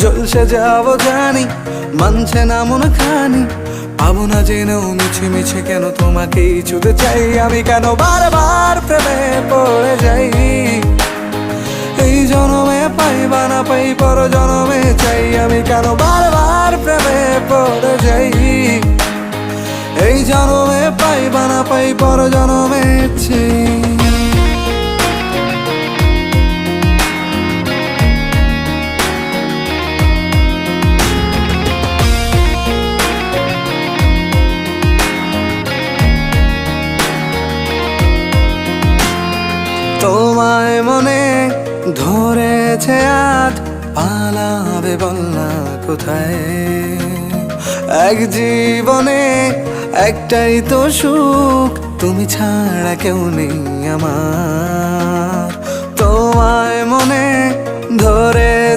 জলসে যাব জানি, মানছে না মন খানি, পাবো না জেনেও মিছে মিছে কেন তোমাকেই ছুতে চাই আমি, কেন বারবার প্রেমে পড়ে যাই। এই জনমে পাই বা না পাই পর জনমে চাই আমি, কেন বারবার প্রেমে পড়ে যাই। এই জনমে পাই বা না পাই পর জনমে চাই। তোমায় মনে ধরেছে আজ, পালাবে বল না কোথায়। এক জীবনে একটাই তো সুখ, তুমি ছাড়া কেউ নেই আমার। তোমায় মনে ধরেছে